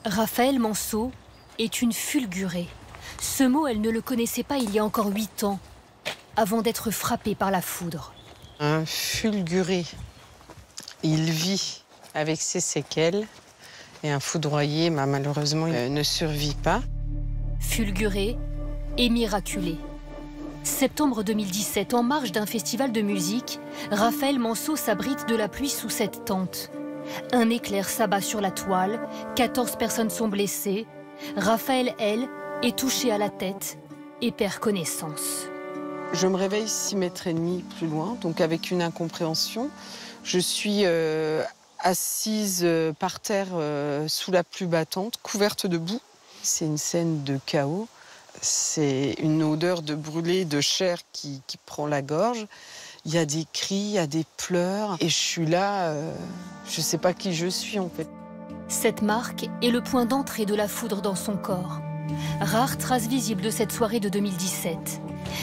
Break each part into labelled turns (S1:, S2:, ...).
S1: Raphaël Manceau est une fulgurée. Ce mot, elle ne le connaissait pas il y a encore 8 ans, avant d'être frappée par la foudre.
S2: Un fulguré, il vit avec ses séquelles. Et un foudroyé, malheureusement, ne survit pas.
S1: Fulguré et miraculé. Septembre 2017, en marge d'un festival de musique, Raphaël Manceau s'abrite de la pluie sous cette tente. Un éclair s'abat sur la toile, 14 personnes sont blessées. Raphaël, elle, est touchée à la tête et perd connaissance.
S2: Je me réveille 6,5 mètres plus loin, donc avec une incompréhension. Je suis assise par terre sous la pluie battante, couverte de boue. C'est une scène de chaos. C'est une odeur de brûlé, de chair qui prend la gorge. Il y a des cris, il y a des pleurs. Et je suis là, je ne sais pas qui je suis en fait.
S1: Cette marque est le point d'entrée de la foudre dans son corps. Rare trace visible de cette soirée de 2017.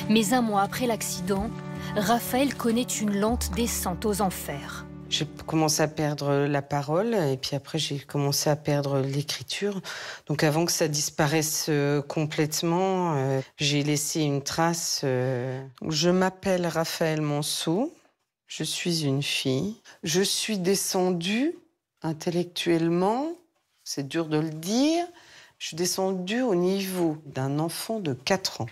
S1: Mais un mois après l'accident, Raphaël connaît une lente descente aux enfers.
S2: J'ai commencé à perdre la parole et puis après j'ai commencé à perdre l'écriture. Donc avant que ça disparaisse complètement, j'ai laissé une trace. Je m'appelle Raphaël Manceau, je suis une fille. Je suis descendue intellectuellement, c'est dur de le dire, je suis descendue au niveau d'un enfant de 4 ans.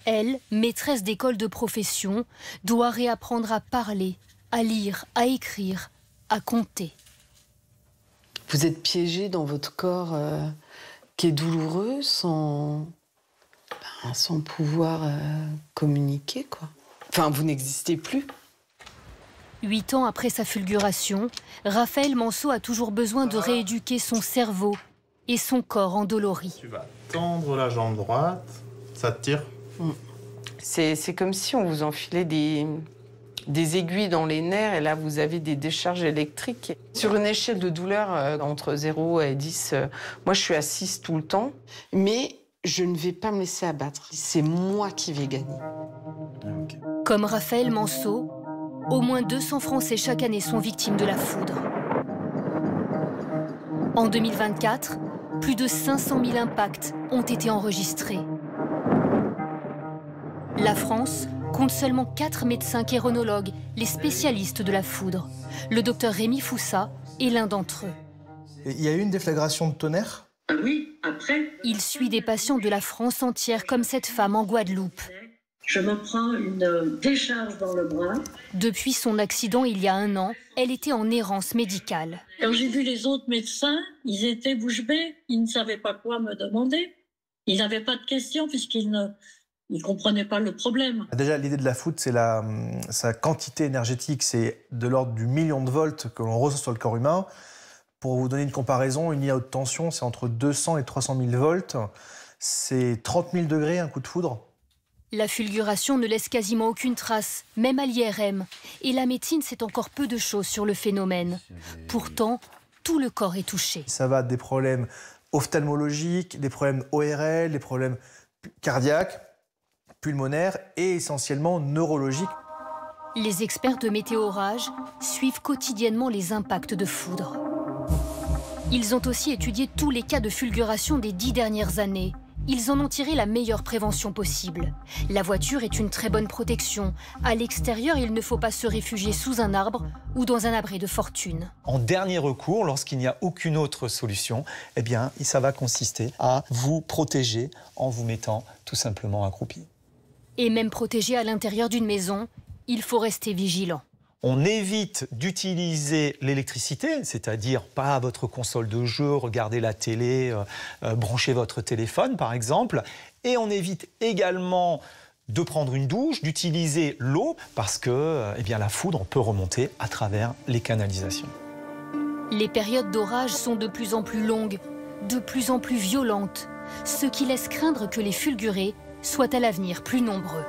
S1: Elle, maîtresse d'école de profession, doit réapprendre à parler, à lire, à écrire, à compter.
S2: Vous êtes piégé dans votre corps qui est douloureux sans pouvoir communiquer, quoi. Enfin, vous n'existez plus.
S1: 8 ans après sa fulguration, Raphaël Manceau a toujours besoin de rééduquer son cerveau et son corps endolori.
S3: Tu vas tendre la jambe droite, ça te tire.
S2: C'est comme si on vous enfilait des aiguilles dans les nerfs et là vous avez des décharges électriques. Sur une échelle de douleur entre 0 et 10, moi je suis à 6 tout le temps, mais je ne vais pas me laisser abattre. C'est moi qui vais gagner.
S3: Okay.
S1: Comme Raphaël Manceau, au moins 200 Français chaque année sont victimes de la foudre. En 2024, plus de 500 000 impacts ont été enregistrés. La France compte seulement 4 médecins kéronologues, les spécialistes de la foudre. Le docteur Rémi Foussa est l'un d'entre eux.
S4: Il y a eu une déflagration de tonnerre ?
S5: Oui, après.
S1: Il suit des patients de la France entière, comme cette femme en Guadeloupe.
S5: Je me prends une décharge dans le bras.
S1: Depuis son accident il y a 1 an, elle était en errance médicale.
S5: Quand j'ai vu les autres médecins, ils étaient bouche bée. Ils ne savaient pas quoi me demander. Ils n'avaient pas de questions puisqu'ils ne comprenaient pas le problème.
S4: Déjà, l'idée de la foudre, c'est sa quantité énergétique. C'est de l'ordre du million de volts que l'on reçoit sur le corps humain. Pour vous donner une comparaison, une ligne à haute tension, c'est entre 200 et 300 000 volts. C'est 30 000 degrés, un coup de foudre.
S1: La fulguration ne laisse quasiment aucune trace, même à l'IRM. Et la médecine sait encore peu de choses sur le phénomène. Pourtant, tout le corps est touché.
S4: Ça va des problèmes ophtalmologiques, des problèmes ORL, des problèmes cardiaques, pulmonaires et essentiellement neurologiques.
S1: Les experts de Météorage suivent quotidiennement les impacts de foudre. Ils ont aussi étudié tous les cas de fulguration des 10 dernières années. Ils en ont tiré la meilleure prévention possible. La voiture est une très bonne protection. À l'extérieur, il ne faut pas se réfugier sous un arbre ou dans un abri de fortune.
S6: En dernier recours, lorsqu'il n'y a aucune autre solution, eh bien, ça va consister à vous protéger en vous mettant tout simplement accroupi.
S1: Et même protégé à l'intérieur d'une maison, il faut rester vigilant.
S6: On évite d'utiliser l'électricité, c'est-à-dire pas votre console de jeu, regarder la télé, brancher votre téléphone par exemple. Et on évite également de prendre une douche, d'utiliser l'eau, parce que la foudre peut remonter à travers les canalisations.
S1: Les périodes d'orage sont de plus en plus longues, de plus en plus violentes, ce qui laisse craindre que les fulgurés soient à l'avenir plus nombreux.